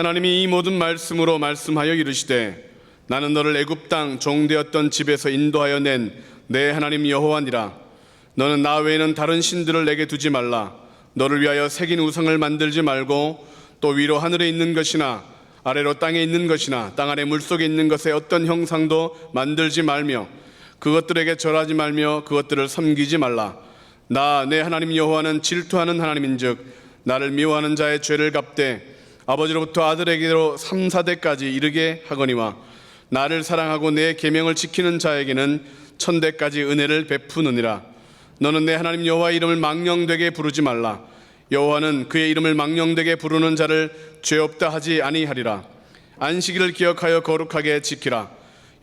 하나님이 이 모든 말씀으로 말씀하여 이르시되 나는 너를 애굽 땅 종되었던 집에서 인도하여 낸 내 하나님 여호와니라. 너는 나 외에는 다른 신들을 내게 두지 말라. 너를 위하여 새긴 우상을 만들지 말고 또 위로 하늘에 있는 것이나 아래로 땅에 있는 것이나 땅 아래 물속에 있는 것의 어떤 형상도 만들지 말며 그것들에게 절하지 말며 그것들을 섬기지 말라. 나 내 하나님 여호와는 질투하는 하나님인즉 나를 미워하는 자의 죄를 갚되 아버지로부터 아들에게로 3, 4대까지 이르게 하거니와 나를 사랑하고 내 계명을 지키는 자에게는 천대까지 은혜를 베푸느니라. 너는 내 하나님 여호와의 이름을 망령되게 부르지 말라. 여호와는 그의 이름을 망령되게 부르는 자를 죄 없다 하지 아니하리라. 안식일을 기억하여 거룩하게 지키라.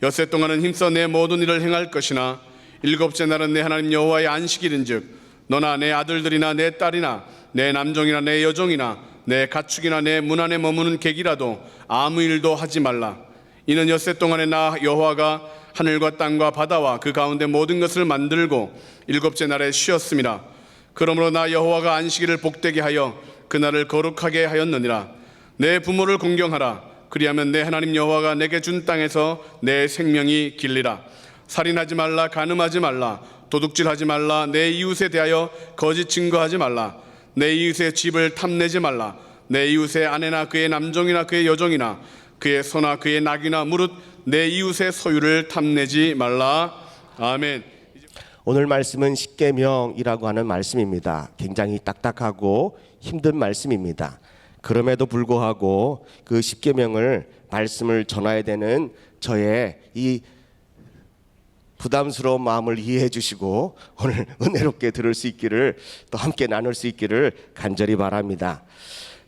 엿새 동안은 힘써 내 모든 일을 행할 것이나 일곱째 날은 내 하나님 여호와의 안식일인즉 너나 내 아들들이나 내 딸이나 내 남종이나 내 여종이나 내 가축이나 내 문 안에 머무는 객이라도 아무 일도 하지 말라. 이는 엿새 동안에 나 여호와가 하늘과 땅과 바다와 그 가운데 모든 것을 만들고 일곱째 날에 쉬었음이라. 그러므로 나 여호와가 안식일을 복되게 하여 그날을 거룩하게 하였느니라. 내 부모를 공경하라. 그리하면 내 하나님 여호와가 내게 준 땅에서 내 생명이 길리라. 살인하지 말라. 간음하지 말라. 도둑질하지 말라. 내 이웃에 대하여 거짓 증거하지 말라. 내 이웃의 집을 탐내지 말라. 내 이웃의 아내나 그의 남종이나 그의 여종이나 그의 소나 그의 낙이나 무릇 내 이웃의 소유를 탐내지 말라. 아멘. 오늘 말씀은 십계명이라고 하는 말씀입니다. 굉장히 딱딱하고 힘든 말씀입니다. 그럼에도 불구하고 그 십계명을 말씀을 전해야 되는 저의 이 부담스러운 마음을 이해해 주시고 오늘 은혜롭게 들을 수 있기를 또 함께 나눌 수 있기를 간절히 바랍니다.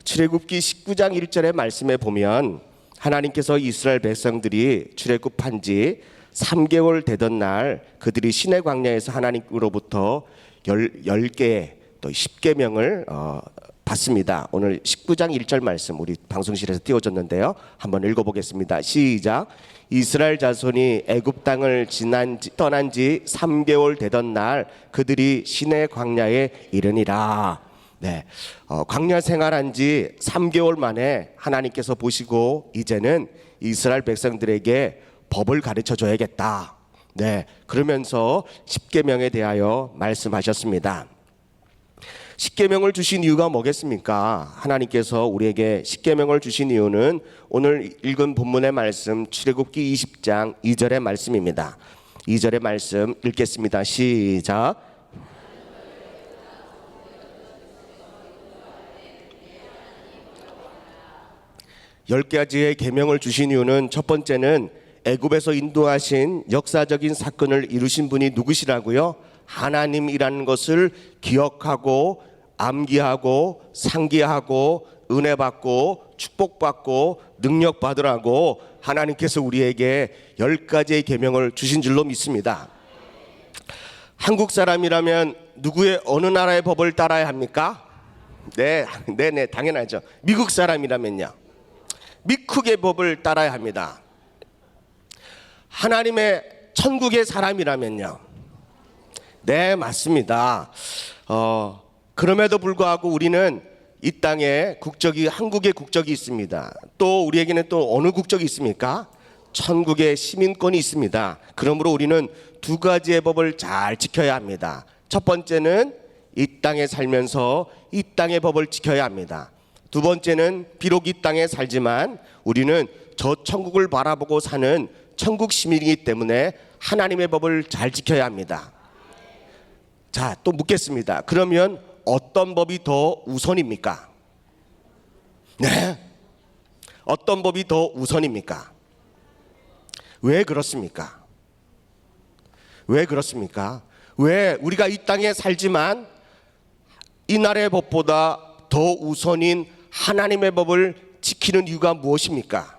출애굽기 19장 1절의 말씀에 보면 하나님께서 이스라엘 백성들이 출애굽한 지 3개월 되던 날 그들이 시내 광야에서 하나님으로부터 10개 또 10계명을 받습니다. 오늘 19장 1절 말씀 우리 방송실에서 띄워줬는데요. 한번 읽어보겠습니다. 시작. 이스라엘 자손이 애굽 땅을 떠난 지 3개월 되던 날 그들이 시내 광야에 이르니라. 네, 광야 생활한 지 3개월 만에 하나님께서 보시고 이제는 이스라엘 백성들에게 법을 가르쳐 줘야겠다. 네, 그러면서 십계명에 대하여 말씀하셨습니다. 십계명을 주신 이유가 뭐겠습니까? 하나님께서 우리에게 십계명을 주신 이유는 오늘 읽은 본문의 말씀 출애굽기 20장 2절의 말씀입니다. 2절의 말씀 읽겠습니다. 시작. 10가지의 계명을 주신 이유는 첫 번째는 애굽에서 인도하신 역사적인 사건을 이루신 분이 누구시라고요? 하나님이라는 것을 기억하고 암기하고 상기하고 은혜받고 축복받고 능력받으라고 하나님께서 우리에게 10가지의 계명을 주신 줄로 믿습니다. 한국 사람이라면 누구의 어느 나라의 법을 따라야 합니까? 네, 당연하죠. 미국 사람이라면요. 미국의 법을 따라야 합니다. 하나님의 천국의 사람이라면요. 네, 맞습니다. 그럼에도 불구하고 우리는 이 땅에 국적이 한국의 국적이 있습니다. 또 우리에게는 또 어느 국적이 있습니까? 천국의 시민권이 있습니다. 그러므로 우리는 2가지의 법을 잘 지켜야 합니다. 첫 번째는 이 땅에 살면서 이 땅의 법을 지켜야 합니다. 두 번째는 비록 이 땅에 살지만 우리는 저 천국을 바라보고 사는 천국 시민이기 때문에 하나님의 법을 잘 지켜야 합니다. 자, 또 묻겠습니다. 그러면 어떤 법이 더 우선입니까? 네, 어떤 법이 더 우선입니까? 왜 그렇습니까? 왜 그렇습니까? 왜 우리가 이 땅에 살지만 이 나라의 법보다 더 우선인 하나님의 법을 지키는 이유가 무엇입니까?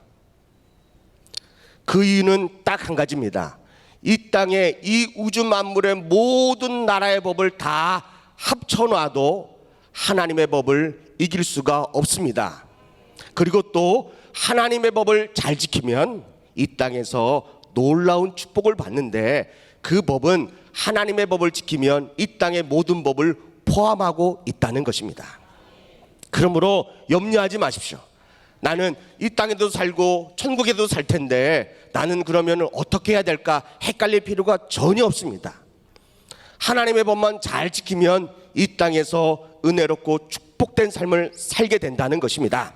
그 이유는 딱 한 가지입니다. 이 땅에 이 우주 만물의 모든 나라의 법을 다 합쳐놔도 하나님의 법을 이길 수가 없습니다. 그리고 또 하나님의 법을 잘 지키면 이 땅에서 놀라운 축복을 받는데 그 법은 하나님의 법을 지키면 이 땅의 모든 법을 포함하고 있다는 것입니다. 그러므로 염려하지 마십시오. 나는 이 땅에도 살고 천국에도 살 텐데 나는 그러면 어떻게 해야 될까 헷갈릴 필요가 전혀 없습니다. 하나님의 법만 잘 지키면 이 땅에서 은혜롭고 축복된 삶을 살게 된다는 것입니다.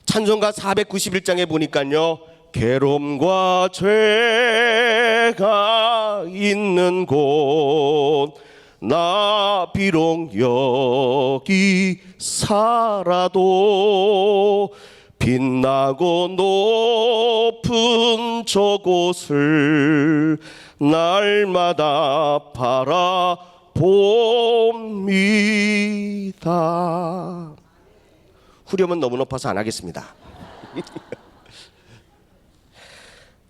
찬송가 491장에 보니까요, 괴로움과 죄가 있는 곳 나 비록 여기 살아도 빛나고 높은 저곳을 날마다 바라봅니다. 후렴은 너무 높아서 안 하겠습니다.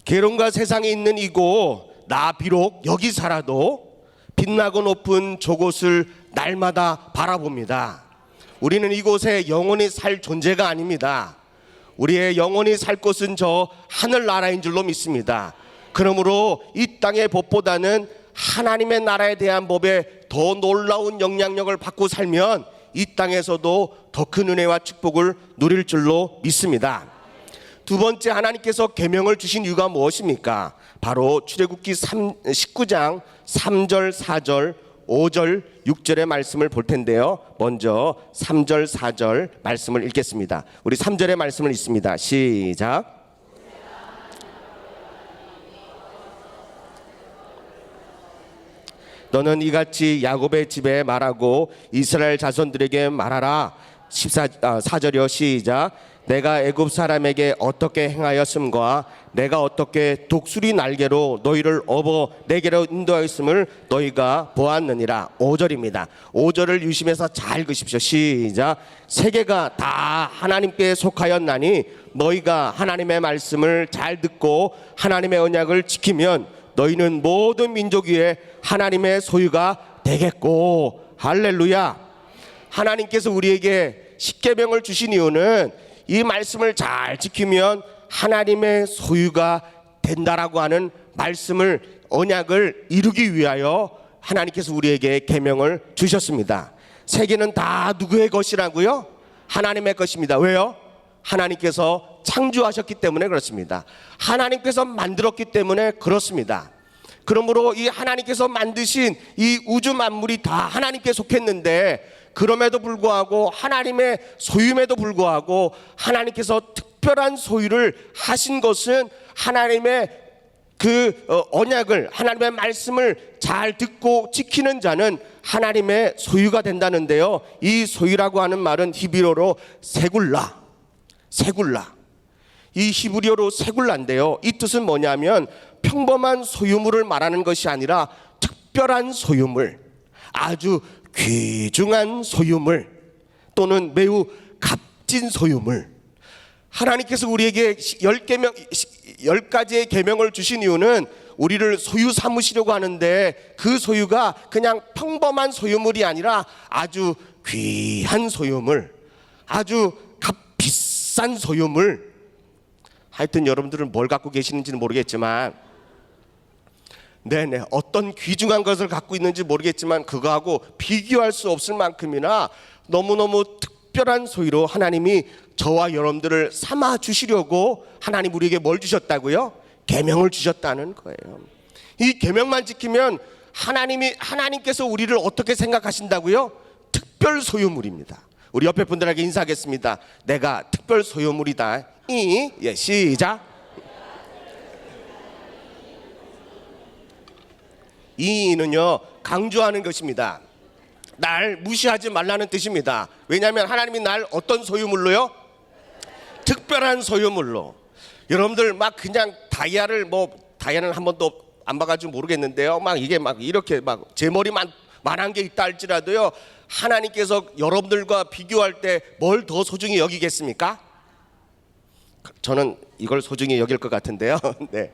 괴로움과 세상에 있는 이곳 나 비록 여기 살아도 빛나고 높은 저곳을 날마다 바라봅니다. 우리는 이곳에 영원히 살 존재가 아닙니다. 우리의 영원히 살 곳은 저 하늘나라인 줄로 믿습니다. 그러므로 이 땅의 법보다는 하나님의 나라에 대한 법에 더 놀라운 영향력을 받고 살면 이 땅에서도 더 큰 은혜와 축복을 누릴 줄로 믿습니다. 두 번째, 하나님께서 계명을 주신 이유가 무엇입니까? 바로 출애굽기 19장 3절, 4절, 5절, 6절의 말씀을 볼 텐데요. 먼저 3절, 4절 말씀을 읽겠습니다. 우리 3절의 말씀을 읽습니다. 시작. 너는 이같이 야곱의 집에 말하고 이스라엘 자손들에게 말하라. 4절이요. 시작. 내가 애굽 사람에게 어떻게 행하였음과 내가 어떻게 독수리 날개로 너희를 업어 내게로 인도하였음을 너희가 보았느니라. 5절입니다. 5절을 유심해서 잘 읽으십시오. 시작. 세계가 다 하나님께 속하였나니 너희가 하나님의 말씀을 잘 듣고 하나님의 언약을 지키면 너희는 모든 민족 위에 하나님의 소유가 되겠고. 할렐루야. 하나님께서 우리에게 십계명을 주신 이유는 이 말씀을 잘 지키면 하나님의 소유가 된다라고 하는 말씀을, 언약을 이루기 위하여 하나님께서 우리에게 계명을 주셨습니다. 세계는 다 누구의 것이라고요? 하나님의 것입니다. 왜요? 하나님께서 창조하셨기 때문에 그렇습니다. 하나님께서 만들었기 때문에 그렇습니다. 그러므로 이 하나님께서 만드신 이 우주 만물이 다 하나님께 속했는데, 그럼에도 불구하고 하나님의 소유임에도 불구하고 하나님께서 특별한 소유를 하신 것은 하나님의 그 언약을, 하나님의 말씀을 잘 듣고 지키는 자는 하나님의 소유가 된다는데요. 이 소유라고 하는 말은 히브리어로 세굴라. 이 히브리어로 세굴라인데요. 이 뜻은 뭐냐면 평범한 소유물을 말하는 것이 아니라 특별한 소유물, 아주 귀중한 소유물, 또는 매우 값진 소유물. 하나님께서 우리에게 10가지의 계명을 주신 이유는 우리를 소유 삼으시려고 하는데, 그 소유가 그냥 평범한 소유물이 아니라 아주 귀한 소유물, 아주 비싼 소유물. 하여튼 여러분들은 뭘 갖고 계시는지는 모르겠지만, 어떤 귀중한 것을 갖고 있는지 모르겠지만 그거하고 비교할 수 없을 만큼이나 너무너무 특별한 소유로 하나님이 저와 여러분들을 삼아 주시려고 하나님 우리에게 뭘 주셨다고요? 계명을 주셨다는 거예요. 이 계명만 지키면 하나님께서 우리를 어떻게 생각하신다고요? 특별 소유물입니다. 우리 옆에 분들에게 인사하겠습니다. 내가 특별 소유물이다. 시작. 이는요, 강조하는 것입니다. 날 무시하지 말라는 뜻입니다. 왜냐하면 하나님이 날 어떤 소유물로요? 특별한 소유물로. 여러분들 막 그냥 다이아는 한 번도 안 봐가지고 모르겠는데요, 막 이게 막 이렇게 막 제 머리만 만한 게 있다 할지라도요, 하나님께서 여러분들과 비교할 때 뭘 더 소중히 여기겠습니까? 저는 이걸 소중히 여길 것 같은데요. 네.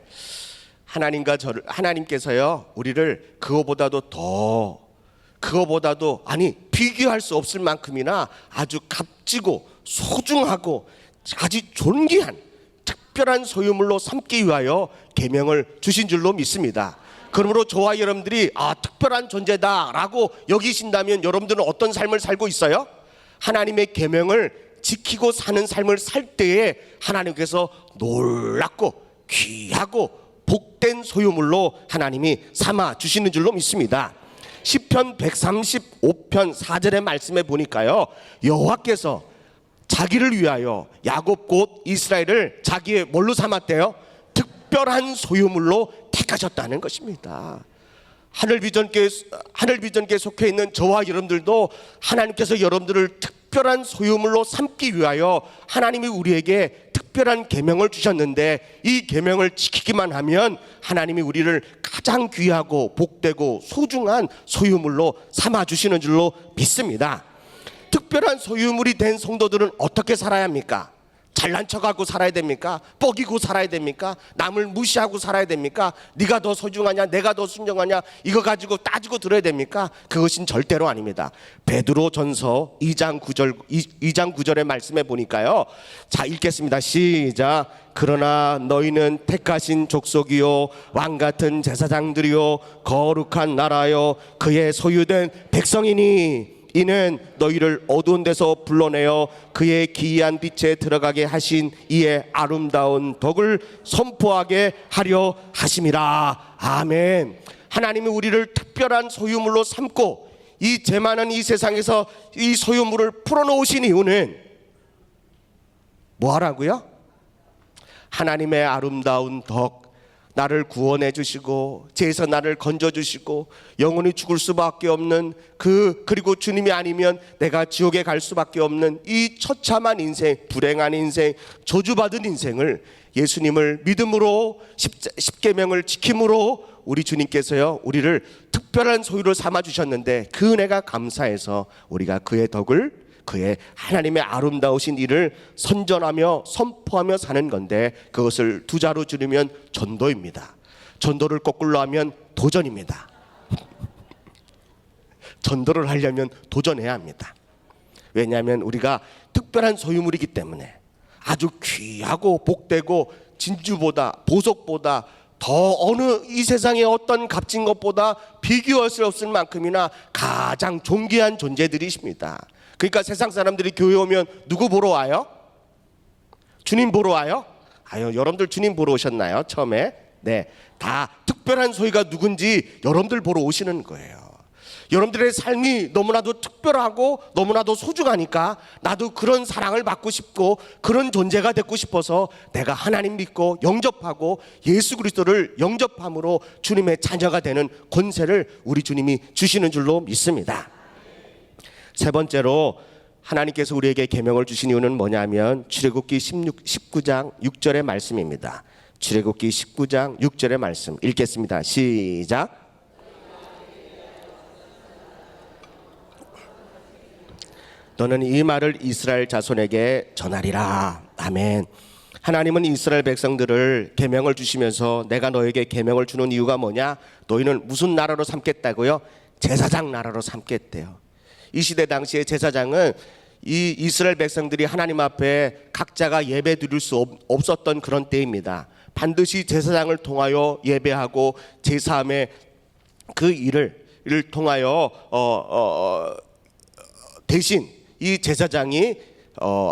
하나님께서요, 우리를 그거보다도 비교할 수 없을 만큼이나 아주 값지고 소중하고 아주 존귀한 특별한 소유물로 삼기 위하여 계명을 주신 줄로 믿습니다. 그러므로 저와 여러분들이 특별한 존재다라고 여기신다면 여러분들은 어떤 삶을 살고 있어요? 하나님의 계명을 지키고 사는 삶을 살 때에 하나님께서 놀랍고 귀하고 복된 소유물로 하나님이 삼아 주시는 줄로 믿습니다. 시편 135편 4절의 말씀에 보니까요, 여호와께서 자기를 위하여 야곱 곧 이스라엘을 자기의 뭘로 삼았대요? 특별한 소유물로 택하셨다는 것입니다. 하늘비전교에 속해 있는 저와 여러분들도 하나님께서 여러분들을 특별한 소유물로 삼기 위하여 하나님이 우리에게 특별한 계명을 주셨는데, 이 계명을 지키기만 하면 하나님이 우리를 가장 귀하고 복되고 소중한 소유물로 삼아 주시는 줄로 믿습니다. 특별한 소유물이 된 성도들은 어떻게 살아야 합니까? 잘난 척하고 살아야 됩니까? 뻐기고 살아야 됩니까? 남을 무시하고 살아야 됩니까? 네가 더 소중하냐, 내가 더 순정하냐, 이거 가지고 따지고 들어야 됩니까? 그것은 절대로 아닙니다. 베드로전서 2장 9절의 말씀에 보니까요, 자, 읽겠습니다. 시작. 그러나 너희는 택하신 족속이요 왕같은 제사장들이요 거룩한 나라요 그의 소유된 백성이니 이는 너희를 어두운 데서 불러내어 그의 기이한 빛에 들어가게 하신 이의 아름다운 덕을 선포하게 하려 하심이라. 아멘. 하나님이 우리를 특별한 소유물로 삼고 이 재많은 이 세상에서 이 소유물을 풀어놓으신 이유는 뭐 하라고요? 하나님의 아름다운 덕, 나를 구원해 주시고 죄에서 나를 건져 주시고 영원히 죽을 수밖에 없는 그리고 주님이 아니면 내가 지옥에 갈 수밖에 없는 이 처참한 인생, 불행한 인생, 저주받은 인생을 예수님을 믿음으로 십계명을 지킴으로 우리 주님께서요, 우리를 특별한 소유로 삼아 주셨는데 그 은혜가 감사해서 우리가 그의 덕을, 그의 하나님의 아름다우신 일을 선전하며 선포하며 사는 건데, 그것을 두 자로 줄이면 전도입니다. 전도를 거꾸로 하면 도전입니다. 전도를 하려면 도전해야 합니다. 왜냐하면 우리가 특별한 소유물이기 때문에 아주 귀하고 복되고 진주보다 보석보다 더 어느 이 세상의 어떤 값진 것보다 비교할 수 없을 만큼이나 가장 존귀한 존재들이십니다. 그러니까 세상 사람들이 교회 오면 누구 보러 와요? 주님 보러 와요? 아유, 여러분들 주님 보러 오셨나요? 처음에? 네, 다 특별한 소유가 누군지 여러분들 보러 오시는 거예요. 여러분들의 삶이 너무나도 특별하고 너무나도 소중하니까 나도 그런 사랑을 받고 싶고 그런 존재가 되고 싶어서 내가 하나님 믿고 영접하고 예수 그리스도를 영접함으로 주님의 자녀가 되는 권세를 우리 주님이 주시는 줄로 믿습니다. 세 번째로 하나님께서 우리에게 계명을 주신 이유는 뭐냐면 출애굽기 19장 6절의 말씀입니다. 출애굽기 19장 6절의 말씀 읽겠습니다. 시작. 너는 이 말을 이스라엘 자손에게 전하리라. 아멘. 하나님은 이스라엘 백성들을 계명을 주시면서 내가 너에게 계명을 주는 이유가 뭐냐? 너희는 무슨 나라로 삼겠다고요? 제사장 나라로 삼겠대요. 이 시대 당시에 제사장은 이 이스라엘 백성들이 하나님 앞에 각자가 예배 드릴 수 없었던 그런 때입니다. 반드시 제사장을 통하여 예배하고 제사함의 그 일을 통하여 대신 이 제사장이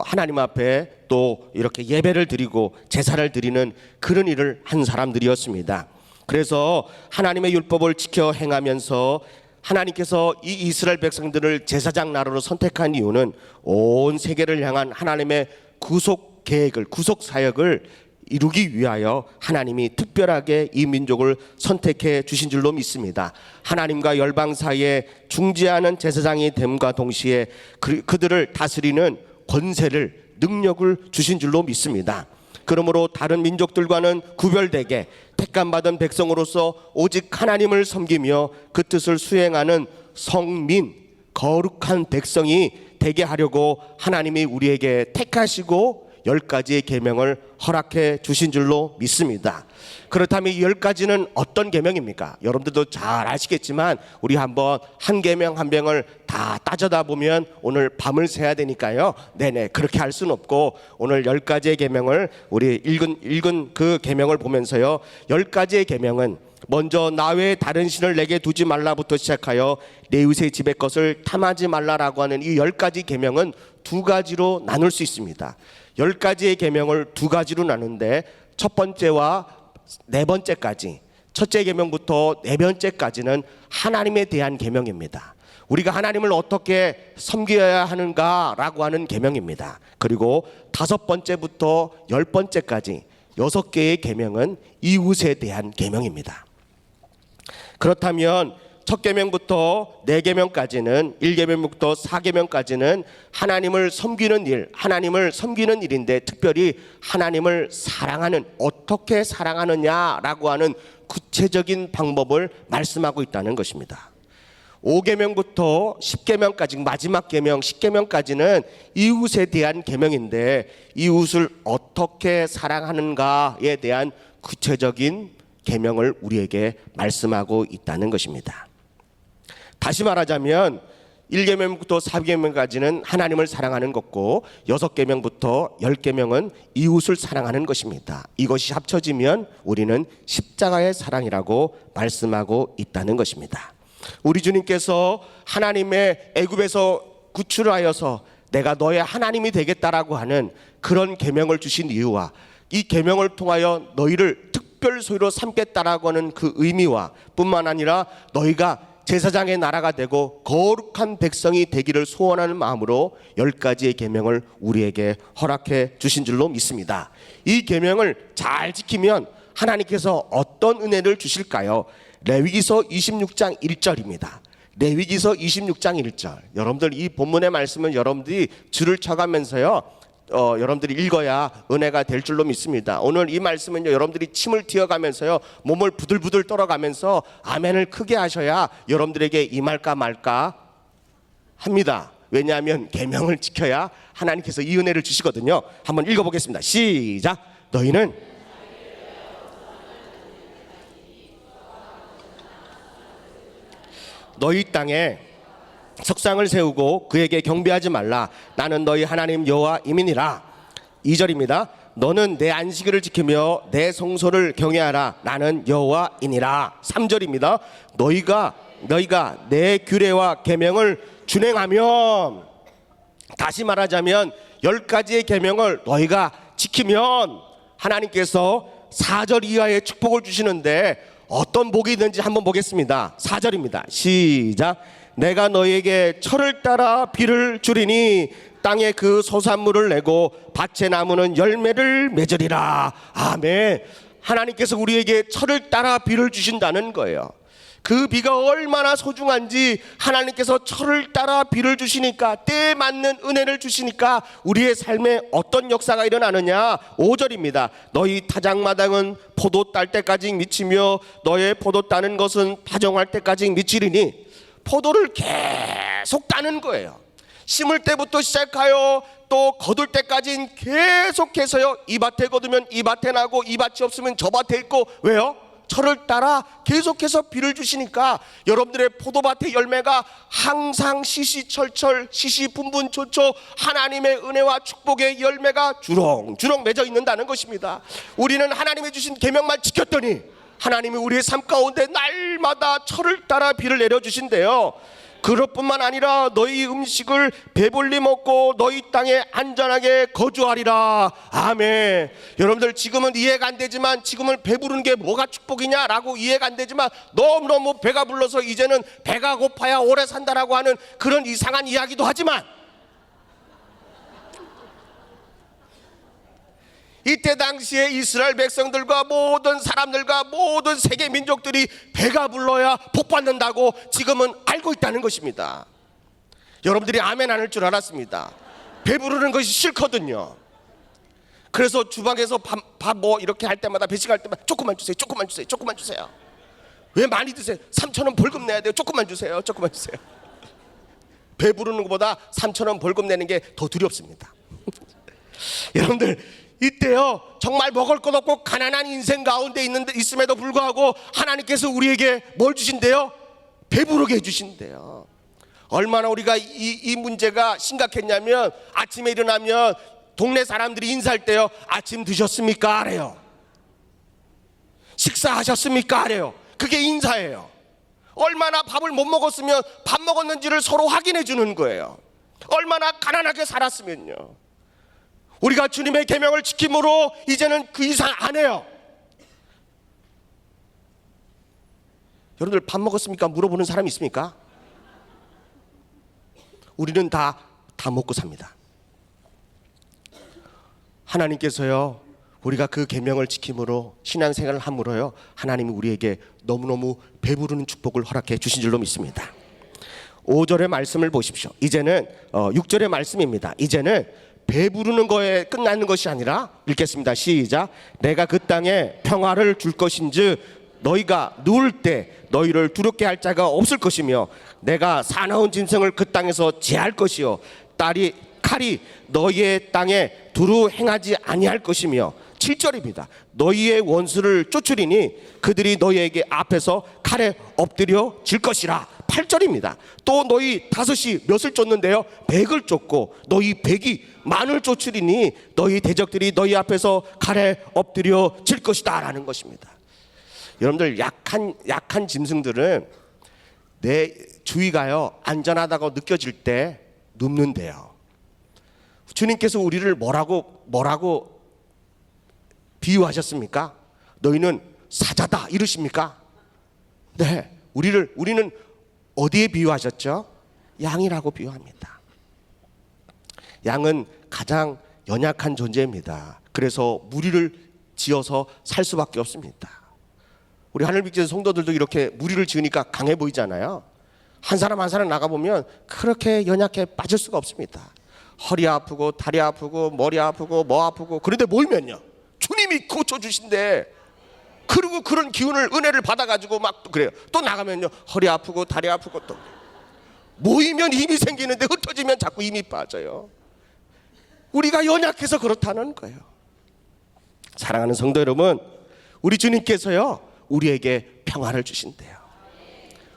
하나님 앞에 또 이렇게 예배를 드리고 제사를 드리는 그런 일을 한 사람들이었습니다. 그래서 하나님의 율법을 지켜 행하면서 하나님께서 이 이스라엘 백성들을 제사장 나라로 선택한 이유는 온 세계를 향한 하나님의 구속 계획을, 구속 사역을 이루기 위하여 하나님이 특별하게 이 민족을 선택해 주신 줄로 믿습니다. 하나님과 열방 사이에 중재하는 제사장이 됨과 동시에 그들을 다스리는 권세를, 능력을 주신 줄로 믿습니다. 그러므로 다른 민족들과는 구별되게 택감받은 백성으로서 오직 하나님을 섬기며 그 뜻을 수행하는 성민, 거룩한 백성이 되게 하려고 하나님이 우리에게 택하시고 10가지의 계명을 허락해 주신 줄로 믿습니다. 그렇다면 이 10가지는 어떤 계명입니까? 여러분들도 잘 아시겠지만 우리 한번 한 계명 한 병을 다 따져다 보면 오늘 밤을 새야 되니까요. 네네, 그렇게 할 수는 없고 오늘 10가지의 계명을 우리 읽은 그 계명을 보면서요, 10가지의 계명은 먼저 나 외에 다른 신을 내게 두지 말라부터 시작하여 내 이웃의 집의 것을 탐하지 말라라고 하는 이 10가지 계명은 두 가지로 나눌 수 있습니다. 10가지의 계명을 두 가지로 나누는데 첫 번째와 네 번째까지, 첫째 계명부터 네 번째까지는 하나님에 대한 계명입니다. 우리가 하나님을 어떻게 섬겨야 하는가라고 하는 계명입니다. 그리고 다섯 번째부터 열 번째까지 6개의 계명은 이웃에 대한 계명입니다. 그렇다면 첫 계명부터 네 계명까지는 1계명부터 4계명까지는 하나님을 섬기는 일, 하나님을 섬기는 일인데 특별히 하나님을 사랑하는, 어떻게 사랑하느냐라고 하는 구체적인 방법을 말씀하고 있다는 것입니다. 5계명부터 10계명까지, 마지막 계명 10계명까지는 이웃에 대한 계명인데 이웃을 어떻게 사랑하는가에 대한 구체적인 계명을 우리에게 말씀하고 있다는 것입니다. 다시 말하자면 1계명부터 4계명까지는 하나님을 사랑하는 것고 6계명부터 10계명은 이웃을 사랑하는 것입니다. 이것이 합쳐지면 우리는 십자가의 사랑이라고 말씀하고 있다는 것입니다. 우리 주님께서 하나님의 애굽에서 구출하여서 내가 너의 하나님이 되겠다라고 하는 그런 계명을 주신 이유와 이 계명을 통하여 너희를 특별 소유로 삼겠다라고 하는 그 의미와 뿐만 아니라 너희가 제사장의 나라가 되고 거룩한 백성이 되기를 소원하는 마음으로 10가지의 계명을 우리에게 허락해 주신 줄로 믿습니다. 이 계명을 잘 지키면 하나님께서 어떤 은혜를 주실까요? 레위기서 26장 1절입니다. 레위기서 26장 1절. 여러분들 이 본문의 말씀은 여러분들이 줄을 쳐가면서요 여러분들이 읽어야 은혜가 될 줄로 믿습니다. 오늘 이 말씀은요 여러분들이 침을 튀어가면서요 몸을 부들부들 떨어가면서 아멘을 크게 하셔야 여러분들에게 임할까 말까 합니다. 왜냐하면 계명을 지켜야 하나님께서 이 은혜를 주시거든요. 한번 읽어보겠습니다. 시작. 너희는 너희 땅에 석상을 세우고 그에게 경배하지 말라. 나는 너희 하나님 여호와임이니라. 2절입니다. 너는 내 안식일을 지키며 내 성소를 경외하라. 나는 여호와이니라. 3절입니다. 너희가 내 규례와 계명을 준행하면, 다시 말하자면 10가지의 계명을 너희가 지키면 하나님께서 4절 이하의 축복을 주시는데 어떤 복이 있는지 한번 보겠습니다. 4절입니다. 시작. 내가 너희에게 철을 따라 비를 주리니 땅에 그 소산물을 내고 밭의 나무는 열매를 맺으리라. 아멘. 하나님께서 우리에게 철을 따라 비를 주신다는 거예요. 그 비가 얼마나 소중한지 하나님께서 철을 따라 비를 주시니까, 때에 맞는 은혜를 주시니까 우리의 삶에 어떤 역사가 일어나느냐. 5절입니다. 너희 타작마당은 포도 딸 때까지 미치며 너의 포도 따는 것은 파종할 때까지 미치리니. 포도를 계속 따는 거예요. 심을 때부터 시작하여 또 거둘 때까지는 계속해서요. 이 밭에 거두면 이 밭에 나고 이 밭이 없으면 저 밭에 있고. 왜요? 철을 따라 계속해서 비를 주시니까 여러분들의 포도밭의 열매가 항상 시시철철 시시분분초초 하나님의 은혜와 축복의 열매가 주렁주렁 맺어 있는다는 것입니다. 우리는 하나님이 주신 계명만 지켰더니 하나님이 우리의 삶 가운데 날마다 철을 따라 비를 내려주신대요. 그것뿐만 아니라 너희 음식을 배불리 먹고 너희 땅에 안전하게 거주하리라. 아멘. 여러분들 지금은 이해가 안 되지만, 지금은 배부른 게 뭐가 축복이냐라고 이해가 안 되지만, 너무너무 배가 불러서 이제는 배가 고파야 오래 산다라고 하는 그런 이상한 이야기도 하지만, 이때 당시에 이스라엘 백성들과 모든 사람들과 모든 세계 민족들이 배가 불러야 복 받는다고 지금은 알고 있다는 것입니다. 여러분들이 아멘 안 할 줄 알았습니다. 배부르는 것이 싫거든요. 그래서 주방에서 밥 뭐 이렇게 할 때마다, 배식할 때마다 조금만 주세요, 조금만 주세요, 조금만 주세요. 왜 많이 드세요? 3,000원 벌금 내야 돼요. 조금만 주세요, 조금만 주세요. 배부르는 것보다 3,000원 벌금 내는 게 더 두렵습니다. 여러분들 이때요 정말 먹을 것 없고 가난한 인생 가운데 있음에도 불구하고 하나님께서 우리에게 뭘 주신대요? 배부르게 해주신대요. 얼마나 우리가 이 문제가 심각했냐면, 아침에 일어나면 동네 사람들이 인사할 때요 아침 드셨습니까? 하래요. 식사하셨습니까? 하래요. 그게 인사예요. 얼마나 밥을 못 먹었으면 밥 먹었는지를 서로 확인해 주는 거예요. 얼마나 가난하게 살았으면요. 우리가 주님의 계명을 지킴으로 이제는 그 이상 안 해요. 여러분들 밥 먹었습니까? 물어보는 사람 있습니까? 우리는 다 먹고 삽니다. 하나님께서요, 우리가 그 계명을 지킴으로 신앙생활을 함으로요, 하나님이 우리에게 너무너무 배부르는 축복을 허락해 주신 줄로 믿습니다. 5절의 말씀을 보십시오. 이제는 6절의 말씀입니다. 이제는 배부르는 거에 끝나는 것이 아니라, 읽겠습니다. 시작. 내가 그 땅에 평화를 줄 것인즉 너희가 누울 때 너희를 두렵게 할 자가 없을 것이며 내가 사나운 짐승을 그 땅에서 제할 것이요 칼이 너희의 땅에 두루 행하지 아니할 것이며 7절입니다. 너희의 원수를 쫓으리니 그들이 너희에게 앞에서 칼에 엎드려 질 것이라. 8절입니다. 또 너희 다섯이 몇을 쫓는데요? 100을 쫓고 너희 100이 만을 쫓으리니 너희 대적들이 너희 앞에서 칼에 엎드려 질 것이다 라는 것입니다. 여러분들 약한 짐승들은 내 주위가요 안전하다고 느껴질 때 눕는데요. 주님께서 우리를 뭐라고 비유하셨습니까? 너희는 사자다 이러십니까? 네, 우리는 어디에 비유하셨죠? 양이라고 비유합니다. 양은 가장 연약한 존재입니다. 그래서 무리를 지어서 살 수밖에 없습니다. 우리 하늘빛의 성도들도 이렇게 무리를 지으니까 강해 보이잖아요. 한 사람 한 사람 나가보면 그렇게 연약해 빠질 수가 없습니다. 허리 아프고 다리 아프고 머리 아프고 뭐 아프고, 그런데 모이면요 주님이 고쳐주신대. 그리고 그런 기운을 은혜를 받아가지고 막 그래요. 또 나가면요 허리 아프고 다리 아프고, 또 모이면 힘이 생기는데 흩어지면 자꾸 힘이 빠져요. 우리가 연약해서 그렇다는 거예요. 사랑하는 성도 여러분, 우리 주님께서요 우리에게 평화를 주신대요.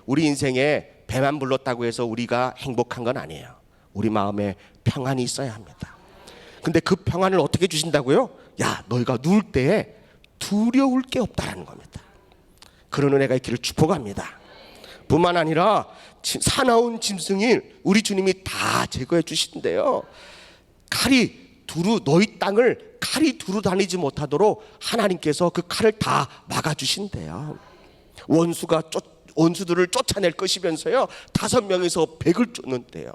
우리 인생에 배만 불렀다고 해서 우리가 행복한 건 아니에요. 우리 마음에 평안이 있어야 합니다. 근데 그 평안을 어떻게 주신다고요? 야, 너희가 누울 때에 두려울 게 없다라는 겁니다. 그런 은혜가 있기를 축복합니다. 뿐만 아니라 사나운 짐승이 우리 주님이 다 제거해 주신대요. 너희 땅을 칼이 두루 다니지 못하도록 하나님께서 그 칼을 다 막아주신대요. 원수들을 쫓아낼 것이면서요 5명에서 100을 쫓는데요.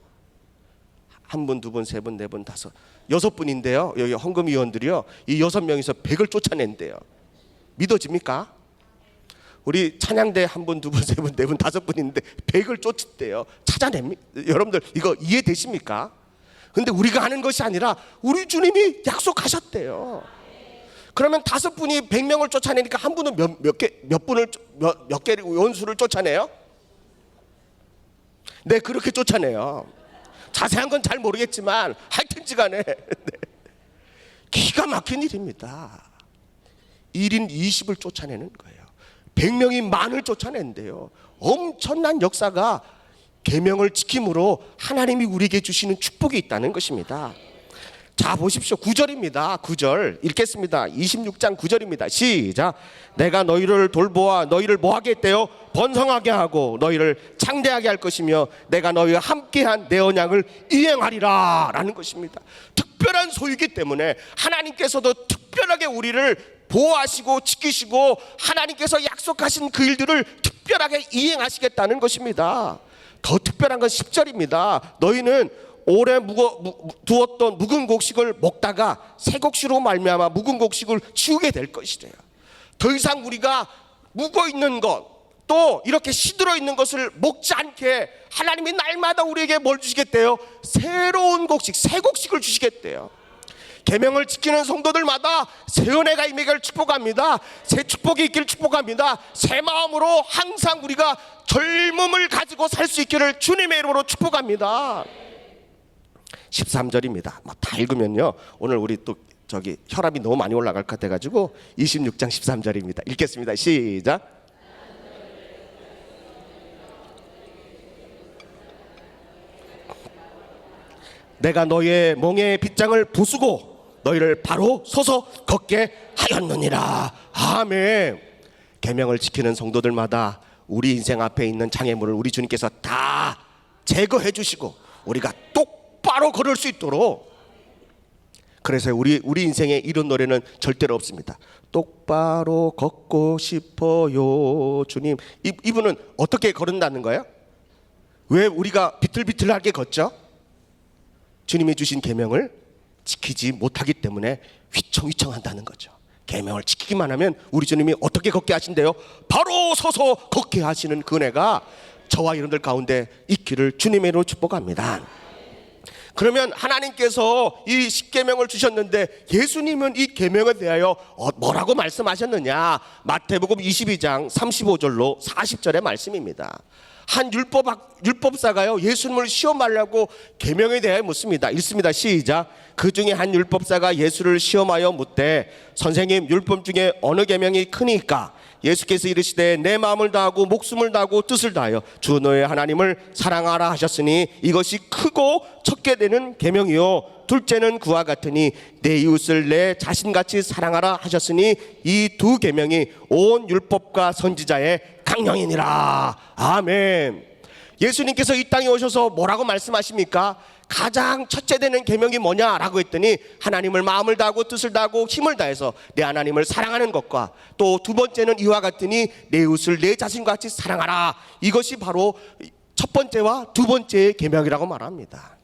1분, 2분, 3분, 4분, 6분인데요. 여기 헌금위원들이요 이 6명에서 100을 쫓아낸대요. 믿어집니까? 우리 찬양대 1분, 2분, 3분, 4분, 5분인데 100을 쫓았대요. 찾아냅니까? 여러분들 이거 이해되십니까? 근데 우리가 하는 것이 아니라 우리 주님이 약속하셨대요. 그러면 5분이 100명을 쫓아내니까 한 분은 몇 개 원수를 쫓아내요? 네, 그렇게 쫓아내요. 자세한 건 잘 모르겠지만 하여튼지간에 기가 막힌 일입니다. 1인 20을 쫓아내는 거예요. 100명이 만을 쫓아낸대요. 엄청난 역사가 계명을 지킴으로 하나님이 우리에게 주시는 축복이 있다는 것입니다. 자, 보십시오. 9절입니다. 9절 읽겠습니다. 26장 9절입니다. 시작. 내가 너희를 돌보아 너희를 뭐하게 했대요? 번성하게 하고 너희를 창대하게 할 것이며 내가 너희와 함께한 내 언약을 이행하리라 라는 것입니다. 특별한 소유이기 때문에 하나님께서도 특별하게 우리를 보호하시고 지키시고 하나님께서 약속하신 그 일들을 특별하게 이행하시겠다는 것입니다. 더 특별한 건 10절입니다. 너희는 오래 두었던 묵은 곡식을 먹다가 새 곡식으로 말미암아 묵은 곡식을 치우게 될 것이래요. 더 이상 우리가 묵어 있는 것, 또 이렇게 시들어 있는 것을 먹지 않게 하나님이 날마다 우리에게 뭘 주시겠대요? 새로운 곡식, 새 곡식을 주시겠대요. 계명을 지키는 성도들마다 새 은혜가 임하기를 축복합니다. 새 축복이 있기를 축복합니다. 새 마음으로 항상 우리가 젊음을 가지고 살 수 있기를 주님의 이름으로 축복합니다. 13절입니다. 다 읽으면요 오늘 우리 또 혈압이 너무 많이 올라갈 것 같아가지고 26장 13절입니다. 읽겠습니다. 시작. 내가 너희의 멍에의 빗장을 부수고 너희를 바로 서서 걷게 하였느니라. 아멘. 계명을 지키는 성도들마다 우리 인생 앞에 있는 장애물을 우리 주님께서 다 제거해 주시고 우리가 똑바로 걸을 수 있도록, 그래서 우리 인생에 이런 노래는 절대로 없습니다. 똑바로 걷고 싶어요 주님. 이분은 어떻게 걸은다는 거예요? 왜 우리가 비틀비틀하게 걷죠? 주님이 주신 계명을 지키지 못하기 때문에 휘청휘청한다는 거죠. 계명을 지키기만 하면 우리 주님이 어떻게 걷게 하신대요? 바로 서서 걷게 하시는 그 은혜가 저와 여러분들 가운데 있기를 주님의 이름으로 축복합니다. 그러면 하나님께서 이 십계명을 주셨는데 예수님은 이 계명에 대하여 뭐라고 말씀하셨느냐? 마태복음 22장 35절로 40절의 말씀입니다. 한 율법사가요 예수님을 시험하려고 계명에 대하여 묻습니다. 읽습니다. 시작. 그 중에 한 율법사가 예수를 시험하여 묻되 선생님, 율법 중에 어느 계명이 크니까? 예수께서 이르시되 내 마음을 다하고 목숨을 다하고 뜻을 다하여 주 너의 하나님을 사랑하라 하셨으니 이것이 크고 첫째 되는 계명이요 둘째는 그와 같으니 내 이웃을 내 자신같이 사랑하라 하셨으니 이 두 계명이 온 율법과 선지자의 강령이니라. 아멘. 예수님께서 이 땅에 오셔서 뭐라고 말씀하십니까? 가장 첫째 되는 계명이 뭐냐라고 했더니 하나님을 마음을 다하고 뜻을 다하고 힘을 다해서 내 하나님을 사랑하는 것과 또 두 번째는 이와 같으니 내 이웃을 내 자신과 같이 사랑하라. 이것이 바로 첫 번째와 두 번째의 계명이라고 말합니다.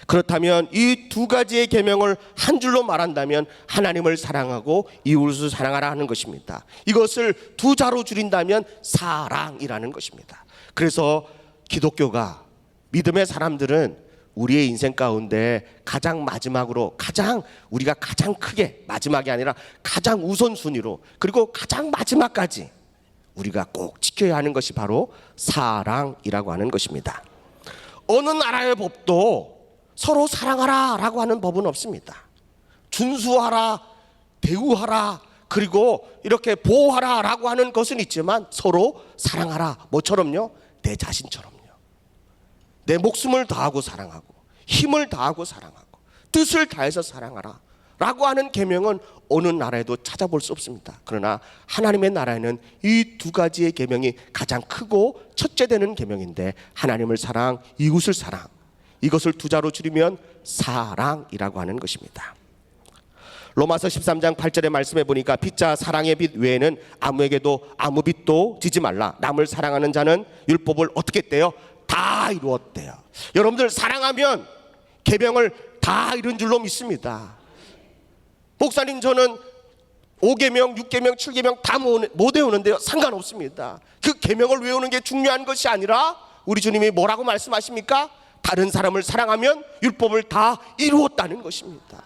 그렇다면 이 두 가지의 계명을 한 줄로 말한다면 하나님을 사랑하고 이웃을 사랑하라 하는 것입니다. 이것을 두 자로 줄인다면 사랑이라는 것입니다. 그래서 기독교가, 믿음의 사람들은 우리의 인생 가운데 가장 마지막으로, 우리가 가장 크게, 마지막이 아니라 가장 우선순위로, 그리고 가장 마지막까지 우리가 꼭 지켜야 하는 것이 바로 사랑이라고 하는 것입니다. 어느 나라의 법도 서로 사랑하라 라고 하는 법은 없습니다. 준수하라, 대우하라, 그리고 이렇게 보호하라 라고 하는 것은 있지만 서로 사랑하라, 뭐처럼요? 내 자신처럼요. 내 목숨을 다하고 사랑하고 힘을 다하고 사랑하고 뜻을 다해서 사랑하라 라고 하는 계명은 어느 나라에도 찾아볼 수 없습니다. 그러나 하나님의 나라에는 이 두 가지의 계명이 가장 크고 첫째 되는 계명인데, 하나님을 사랑, 이웃을 사랑, 이것을 두 자로 줄이면 사랑이라고 하는 것입니다. 로마서 13장 8절의 말씀에 보니까 빛자 사랑의 빛 외에는 아무에게도 아무 빛도 지지 말라. 남을 사랑하는 자는 율법을 어떻게 했대요? 다 이루었대요. 여러분들 사랑하면 계명을 다 이룬 줄로 믿습니다. 목사님, 저는 5계명, 6계명, 7계명 다 못 외우는데요. 상관없습니다. 그 계명을 외우는 게 중요한 것이 아니라 우리 주님이 뭐라고 말씀하십니까? 다른 사람을 사랑하면 율법을 다 이루었다는 것입니다.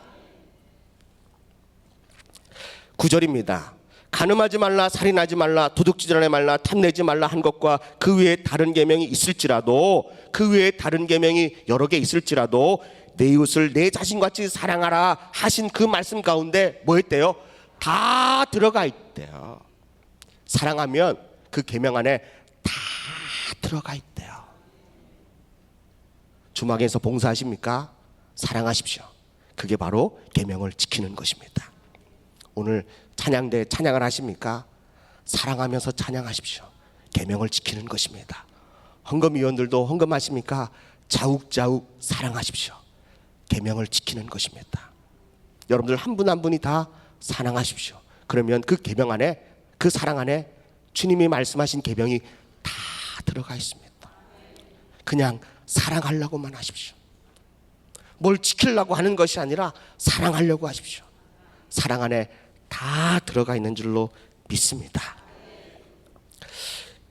9절입니다. 간음하지 말라, 살인하지 말라, 도둑질하지 말라, 탐내지 말라 한 것과 그 외에 다른 계명이 있을지라도, 그 외에 다른 계명이 여러 개 있을지라도 내 이웃을 내 자신같이 사랑하라 하신 그 말씀 가운데 뭐 했대요? 다 들어가 있대요. 사랑하면 그 계명 안에 다 들어가 있대요. 주막에서 봉사하십니까? 사랑하십시오. 그게 바로 계명을 지키는 것입니다. 오늘 찬양대 찬양을 하십니까? 사랑하면서 찬양하십시오. 계명을 지키는 것입니다. 헌금위원들도 헌금하십니까? 자욱자욱 사랑하십시오. 계명을 지키는 것입니다. 여러분들 한 분 한 분이 다 사랑하십시오. 그러면 그 계명 안에, 그 사랑 안에 주님이 말씀하신 계명이 다 들어가 있습니다. 그냥 사랑하려고만 하십시오. 뭘 지키려고 하는 것이 아니라 사랑하려고 하십시오. 사랑 안에 다 들어가 있는 줄로 믿습니다.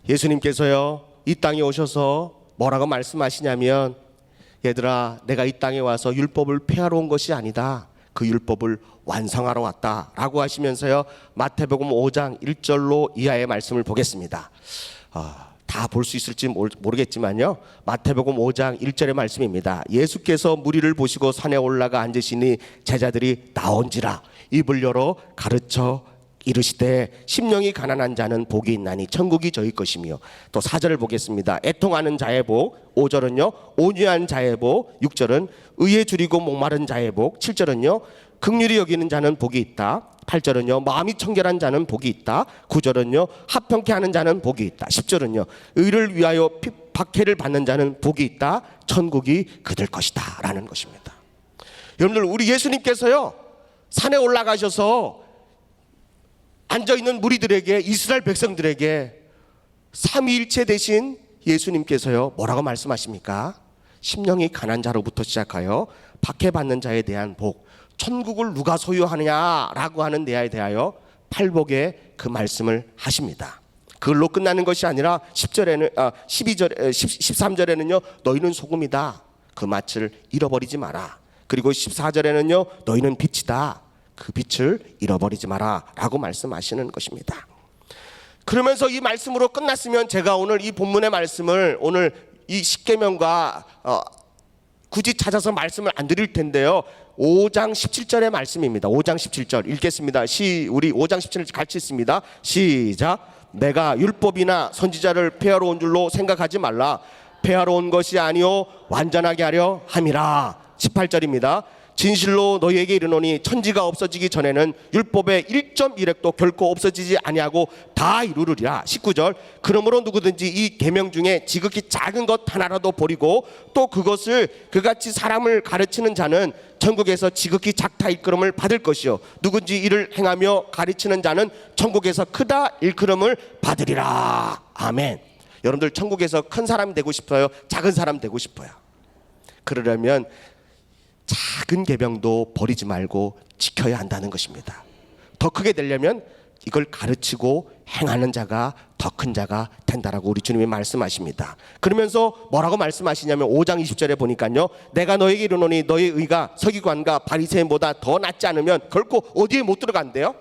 예수님께서요 이 땅에 오셔서 뭐라고 말씀하시냐면, 얘들아, 내가 이 땅에 와서 율법을 폐하러 온 것이 아니다, 그 율법을 완성하러 왔다 라고 하시면서요 마태복음 5장 1절로 이하의 말씀을 보겠습니다. 다 볼 수 있을지 모르겠지만요, 마태복음 5장 1절의 말씀입니다. 예수께서 무리를 보시고 산에 올라가 앉으시니 제자들이 나온지라 입을 열어 가르쳐 이르시되 심령이 가난한 자는 복이 있나니 천국이 저희 것이며, 또 4절을 보겠습니다. 애통하는 자의 복, 5절은요 온유한 자의 복, 6절은 의에 줄이고 목마른 자의 복, 7절은요 긍휼히 여기는 자는 복이 있다, 8절은요 마음이 청결한 자는 복이 있다, 9절은요 합평케 하는 자는 복이 있다, 10절은요 의를 위하여 박해를 받는 자는 복이 있다, 천국이 그들 것이다 라는 것입니다. 여러분들, 우리 예수님께서요 산에 올라가셔서 앉아있는 무리들에게, 이스라엘 백성들에게 삼위일체 되신 예수님께서요 뭐라고 말씀하십니까? 심령이 가난한 자로부터 시작하여 박해받는 자에 대한 복, 천국을 누가 소유하느냐라고 하는 데에 대하여 팔복의 그 말씀을 하십니다. 그걸로 끝나는 것이 아니라 10절에는 13절에는요 너희는 소금이다, 그 맛을 잃어버리지 마라. 그리고 14절에는요 너희는 빛이다, 그 빛을 잃어버리지 마라 라고 말씀하시는 것입니다. 그러면서 이 말씀으로 끝났으면 제가 오늘 이 본문의 말씀을, 오늘 이 십계명과 굳이 찾아서 말씀을 안 드릴 텐데요, 5장 17절의 말씀입니다. 5장 17절 읽겠습니다. 우리 5장 17절 같이 읽습니다. 시작. 내가 율법이나 선지자를 폐하러 온 줄로 생각하지 말라. 폐하러 온 것이 아니요 완전하게 하려 함이라. 18절입니다. 진실로 너희에게 이르노니 천지가 없어지기 전에는 율법의 1.1획도 결코 없어지지 아니하고 다 이루리라. 19절. 그러므로 누구든지 이 계명 중에 지극히 작은 것 하나라도 버리고 또 그것을 그같이 사람을 가르치는 자는 천국에서 지극히 작다 일컬음을 받을 것이요 누군지 이를 행하며 가르치는 자는 천국에서 크다 일컬음을 받으리라. 아멘. 여러분들, 천국에서 큰 사람이 되고 싶어요? 작은 사람 되고 싶어요? 그러려면 작은 계명도 버리지 말고 지켜야 한다는 것입니다. 더 크게 되려면 이걸 가르치고 행하는 자가 더 큰 자가 된다라고 우리 주님이 말씀하십니다. 그러면서 뭐라고 말씀하시냐면 5장 20절에 보니까요, 내가 너에게 이르노니 너의 의가 서기관과 바리새인보다 더 낫지 않으면 결코 어디에 못 들어간대요.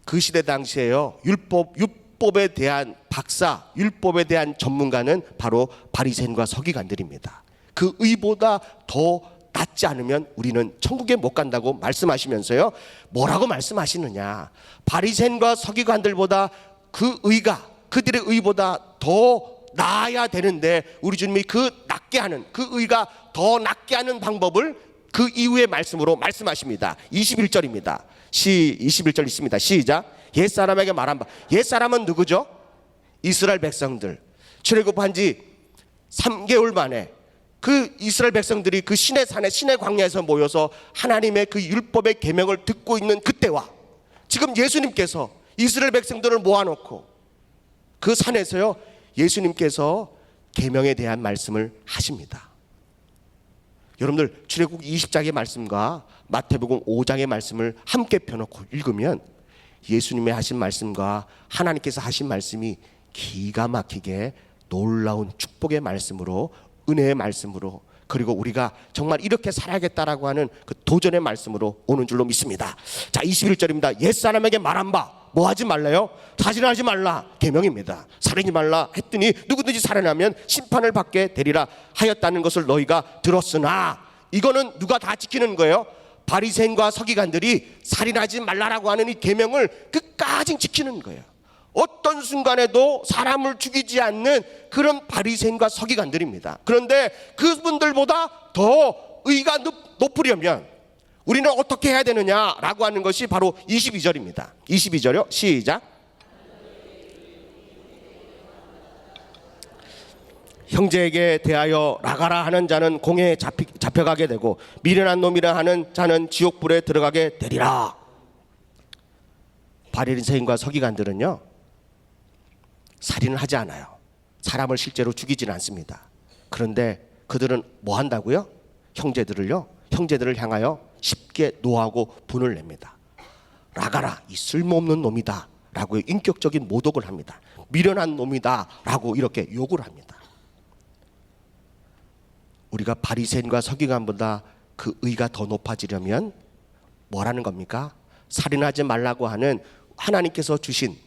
그 시대 당시에요, 율법에 대한 박사, 율법에 대한 전문가는 바로 바리새인과 서기관들입니다. 그 의보다 더 낫지 않으면 우리는 천국에 못 간다고 말씀하시면서요, 뭐라고 말씀하시느냐, 바리새인과 서기관들보다 그 의가, 그들의 의보다 더 나아야 되는데 우리 주님이 그 낫게 하는, 그 의가 더 낫게 하는 방법을 그 이후의 말씀으로 말씀하십니다. 21절입니다. 21절 있습니다. 시작. 옛사람에게 말한 바. 옛사람은 누구죠? 이스라엘 백성들. 출애굽한 지 3개월 만에 그 이스라엘 백성들이 그 시내 산에, 시내 광야에서 모여서 하나님의 그 율법의 계명을 듣고 있는 그때와 지금 예수님께서 이스라엘 백성들을 모아놓고 그 산에서요, 예수님께서 계명에 대한 말씀을 하십니다. 여러분들, 출애굽 20장의 말씀과 마태복음 5장의 말씀을 함께 펴놓고 읽으면 예수님의 하신 말씀과 하나님께서 하신 말씀이 기가 막히게 놀라운 축복의 말씀으로, 은혜의 말씀으로, 그리고 우리가 정말 이렇게 살아야겠다라고 하는 그 도전의 말씀으로 오는 줄로 믿습니다. 자, 21절입니다. 옛사람에게 말한 바, 뭐 하지 말래요? 살인하지 말라, 계명입니다. 살인하지 말라 했더니 누구든지 살인하면 심판을 받게 되리라 하였다는 것을 너희가 들었으나, 이거는 누가 다 지키는 거예요? 바리새인과 서기관들이 살인하지 말라라고 하는 이 계명을 끝까지 지키는 거예요. 어떤 순간에도 사람을 죽이지 않는 그런 바리새인과 서기관들입니다. 그런데 그분들보다 더 의가 높으려면 우리는 어떻게 해야 되느냐라고 하는 것이 바로 22절입니다. 22절이요. 시작. 형제에게 대하여 나가라 하는 자는 공회에 잡혀가게 되고 미련한 놈이라 하는 자는 지옥불에 들어가게 되리라. 바리새인과 서기관들은요, 살인을 하지 않아요. 사람을 실제로 죽이지는 않습니다. 그런데 그들은 뭐 한다고요? 형제들을 향하여 쉽게 노하고 분을 냅니다. 나가라, 이 쓸모없는 놈이다 라고 인격적인 모독을 합니다. 미련한 놈이다 라고 이렇게 욕을 합니다. 우리가 바리새인과 서기관보다 그 의가 더 높아지려면 뭐라는 겁니까? 살인하지 말라고 하는 하나님께서 주신,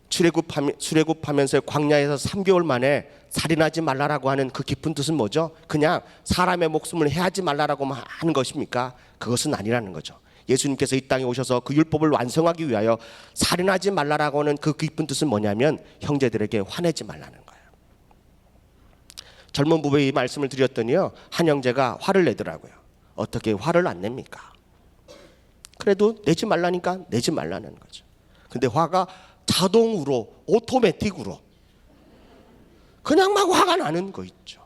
출애굽하면서 광야에서 3개월 만에 살인하지 말라라고 하는 그 깊은 뜻은 뭐죠? 그냥 사람의 목숨을 해하지 말라라고 하는 것입니까? 그것은 아니라는 거죠. 예수님께서 이 땅에 오셔서 그 율법을 완성하기 위하여 살인하지 말라라고 하는 그 깊은 뜻은 뭐냐면 형제들에게 화내지 말라는 거예요. 젊은 부부의 이 말씀을 드렸더니요, 한 형제가 화를 내더라고요. 어떻게 화를 안 냅니까? 그래도 내지 말라니까 내지 말라는 거죠. 근데 화가 자동으로 오토매틱으로 그냥 막 화가 나는 거 있죠.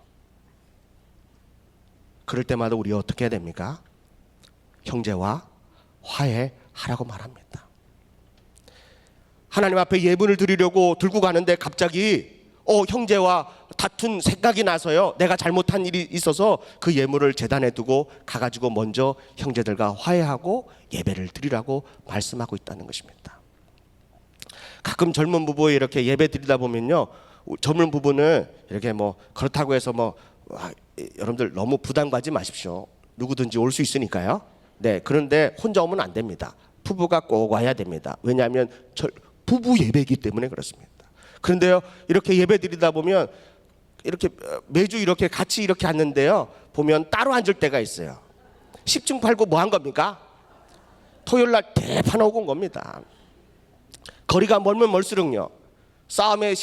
그럴 때마다 우리 어떻게 해야 됩니까? 형제와 화해하라고 말합니다. 하나님 앞에 예물을 드리려고 들고 가는데 갑자기 형제와 다툰 생각이 나서요, 내가 잘못한 일이 있어서 그 예물을 제단에 두고 가가지고 먼저 형제들과 화해하고 예배를 드리라고 말씀하고 있다는 것입니다. 가끔 젊은 부부 이렇게 예배 드리다 보면요, 젊은 부부는 이렇게 뭐 그렇다고 해서 여러분들 너무 부담 가지 마십시오. 누구든지 올 수 있으니까요. 네, 그런데 혼자 오면 안 됩니다. 부부가 꼭 와야 됩니다. 왜냐하면 부부 예배이기 때문에 그렇습니다. 그런데요, 이렇게 예배 드리다 보면 이렇게 매주 이렇게 같이 이렇게 앉는데요, 보면 따로 앉을 때가 있어요. 10중 8구 뭐 한 겁니까? 토요일 날 대판 오고 온 겁니다. 거리가 멀면 멀수록요, 싸움의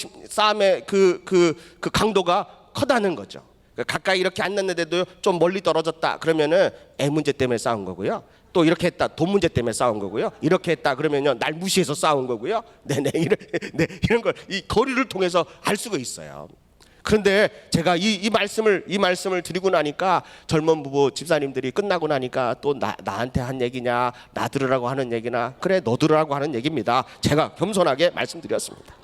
그 강도가 커다는 거죠. 가까이 이렇게 앉았는데도 좀 멀리 떨어졌다 그러면은 애 문제 때문에 싸운 거고요. 또 이렇게 했다 돈 문제 때문에 싸운 거고요. 이렇게 했다 그러면요 날 무시해서 싸운 거고요. 이런 걸 이 거리를 통해서 알 수가 있어요. 그런데 제가 이 말씀을 드리고 나니까 젊은 부부 집사님들이 끝나고 나니까 또 나한테 한 얘기냐, 나 들으라고 하는 얘기나, 그래 너 들으라고 하는 얘기입니다. 제가 겸손하게 말씀드렸습니다.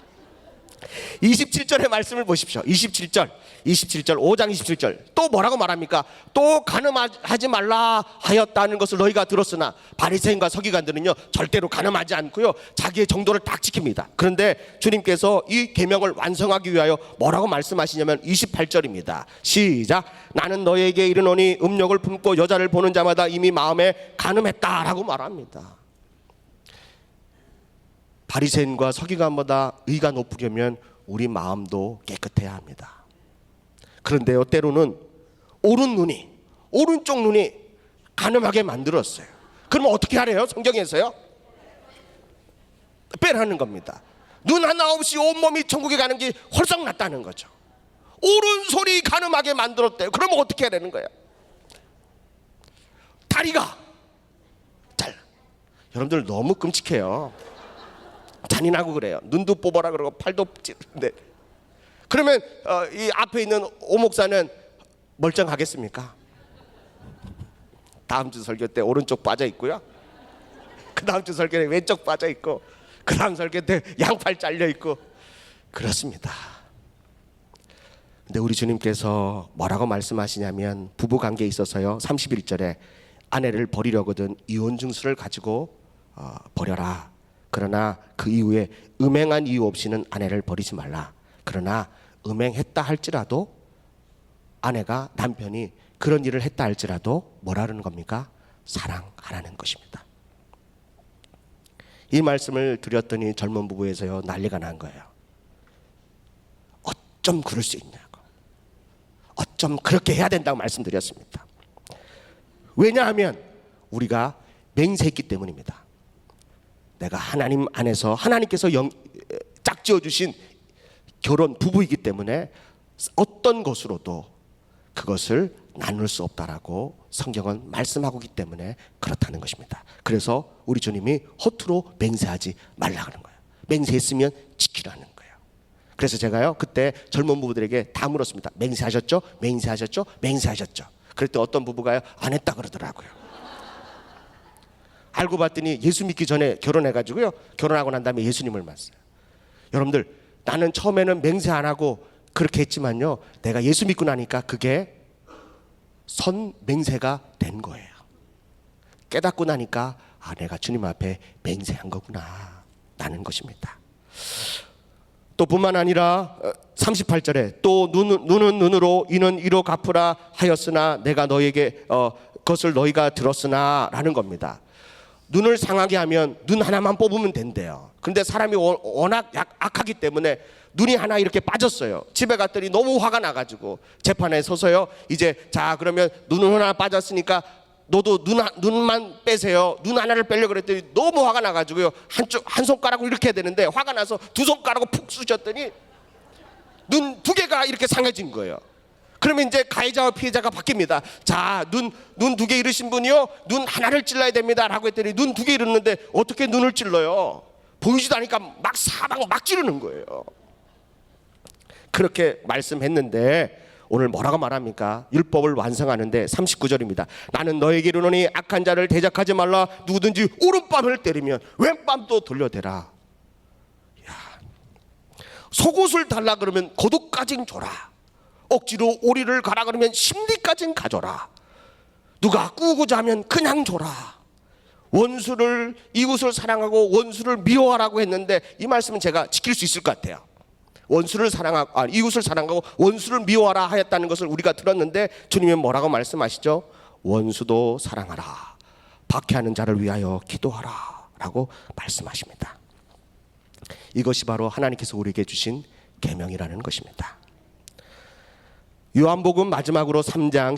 27절의 말씀을 보십시오. 27절 5장 27절 또 뭐라고 말합니까? 또 간음하지 말라 하였다는 것을 너희가 들었으나 바리새인과 서기관들은요 절대로 간음하지 않고요 자기의 정도를 딱 지킵니다. 그런데 주님께서 이 계명을 완성하기 위하여 뭐라고 말씀하시냐면 28절입니다. 시작. 나는 너희에게 이르노니 음욕을 품고 여자를 보는 자마다 이미 마음에 간음했다라고 말합니다. 바리새인과 서기관보다 의가 높으려면 우리 마음도 깨끗해야 합니다. 그런데요, 때로는 오른쪽 눈이 간음하게 만들었어요. 그러면 어떻게 하래요? 성경에서요? 빼라는 겁니다. 눈 하나 없이 온몸이 천국에 가는 게 홀썩 났다는 거죠. 오른손이 간음하게 만들었대요. 그러면 어떻게 해야 되는 거예요? 다리가 여러분들 너무 끔찍해요. 잔인하고 그래요. 눈도 뽑아라 그러고 팔도 찌르는데, 그러면 이 앞에 있는 오 목사는 멀쩡하겠습니까? 다음 주 설교 때 오른쪽 빠져 있고요, 그 다음 주 설교 때 왼쪽 빠져 있고, 그 다음 설교 때 양팔 잘려 있고 그렇습니다. 근데 우리 주님께서 뭐라고 말씀하시냐면 부부관계에 있어서요 31절에 아내를 버리려거든 이혼 증서를 가지고 버려라. 그러나 그 이후에 음행한 이유 없이는 아내를 버리지 말라. 그러나 음행했다 할지라도 아내가 남편이 그런 일을 했다 할지라도 뭐라는 겁니까? 사랑하라는 것입니다. 이 말씀을 드렸더니 젊은 부부에서요 난리가 난 거예요. 어쩜 그럴 수 있냐고, 어쩜 그렇게 해야 된다고 말씀드렸습니다. 왜냐하면 우리가 맹세했기 때문입니다. 내가 하나님 안에서 하나님께서 짝지어 주신 결혼 부부이기 때문에 어떤 것으로도 그것을 나눌 수 없다라고 성경은 말씀하고 있기 때문에 그렇다는 것입니다. 그래서 우리 주님이 허투루 맹세하지 말라 그러는 거예요. 맹세했으면 지키라는 거예요. 그래서 제가요 그때 젊은 부부들에게 다 물었습니다. 맹세하셨죠? 맹세하셨죠? 맹세하셨죠? 그랬더니 어떤 부부가요 안 했다 그러더라고요. 알고 봤더니 예수 믿기 전에 결혼해가지고요 결혼하고 난 다음에 예수님을 만났어요. 여러분들, 나는 처음에는 맹세 안 하고 그렇게 했지만요 내가 예수 믿고 나니까 그게 선 맹세가 된 거예요. 깨닫고 나니까 내가 주님 앞에 맹세한 거구나 라는 것입니다. 또 뿐만 아니라 38절에 또 눈은 눈으로 이는 이로 갚으라 하였으나 내가 너에게 그것을 너희가 들었으나 라는 겁니다. 눈을 상하게 하면 눈 하나만 뽑으면 된대요. 그런데 사람이 워낙 악하기 때문에 눈이 하나 이렇게 빠졌어요. 집에 갔더니 너무 화가 나가지고 재판에 서서요 이제 자 그러면 눈은 하나 빠졌으니까 너도 눈만 빼세요. 눈 하나를 빼려고 그랬더니 너무 화가 나가지고요. 한 손가락으로 이렇게 해야 되는데 화가 나서 두 손가락으로 푹 쑤셨더니 눈 두 개가 이렇게 상해진 거예요. 그러면 이제 가해자와 피해자가 바뀝니다. 자, 눈 두 개 잃으신 분이요, 눈 하나를 찔러야 됩니다 라고 했더니 눈 두 개 잃었는데 어떻게 눈을 찔러요? 보이지도 않으니까 막 사방 막 찌르는 거예요. 그렇게 말씀했는데 오늘 뭐라고 말합니까? 율법을 완성하는데 39절입니다. 나는 너에게 이르노니 악한 자를 대적하지 말라. 누구든지 오른뺨을 때리면 왼뺨도 돌려대라. 속옷을 달라 그러면 겉옷까진 줘라. 억지로 오리를 가라 그러면 심리까진 가져라. 누가 꾸고자 하면 그냥 줘라. 원수를, 이웃을 사랑하고 원수를 미워하라고 했는데 이 말씀은 제가 지킬 수 있을 것 같아요. 원수를 사랑하고 이웃을 사랑하고 원수를 미워하라 하였다는 것을 우리가 들었는데 주님은 뭐라고 말씀하시죠? 원수도 사랑하라. 박해하는 자를 위하여 기도하라 라고 말씀하십니다. 이것이 바로 하나님께서 우리에게 주신 계명이라는 것입니다. 요한복음 마지막으로 13장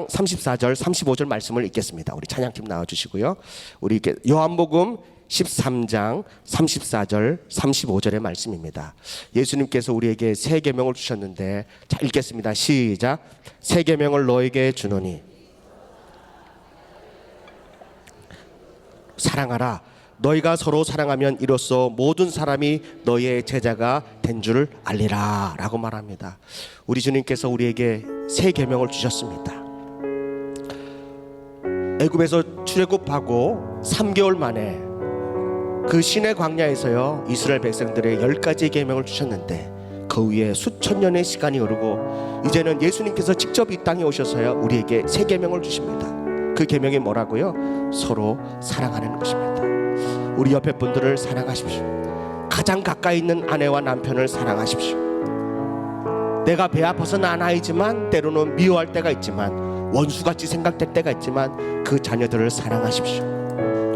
34절 35절 말씀을 읽겠습니다. 우리 찬양팀 나와주시고요. 우리 요한복음 13장 34절 35절의 말씀입니다. 예수님께서 우리에게 새 계명을 주셨는데, 자 읽겠습니다. 시작. 새 계명을 너에게 주노니 사랑하라. 너희가 서로 사랑하면 이로써 모든 사람이 너희의 제자가 된 줄 알리라 라고 말합니다. 우리 주님께서 우리에게 새 계명을 주셨습니다. 애굽에서 출애굽하고 3개월 만에 그 시내 광야에서요, 이스라엘 백성들의 10가지의 계명을 주셨는데 그 위에 수천 년의 시간이 흐르고 이제는 예수님께서 직접 이 땅에 오셔서요 우리에게 새 계명을 주십니다. 그 계명이 뭐라고요? 서로 사랑하는 것입니다. 우리 옆에 분들을 사랑하십시오. 가장 가까이 있는 아내와 남편을 사랑하십시오. 내가 배 아파서 난 아이지만 때로는 미워할 때가 있지만, 원수같이 생각될 때가 있지만 그 자녀들을 사랑하십시오.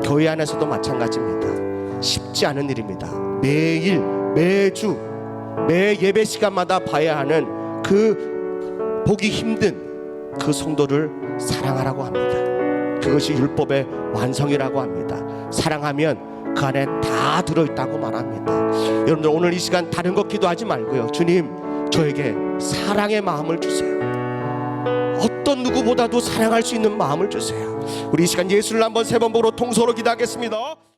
교회 안에서도 마찬가지입니다. 쉽지 않은 일입니다. 매일 매주 매 예배 시간마다 봐야 하는 그 보기 힘든 그 성도를 사랑하라고 합니다. 그것이 율법의 완성이라고 합니다. 사랑하면 그 안에 다 들어있다고 말합니다. 여러분들 오늘 이 시간 다른 것 기도하지 말고요, 주님 저에게 사랑의 마음을 주세요. 어떤 누구보다도 사랑할 수 있는 마음을 주세요. 우리 이 시간 예수를 한번 세 번 보러 통서로 기도하겠습니다.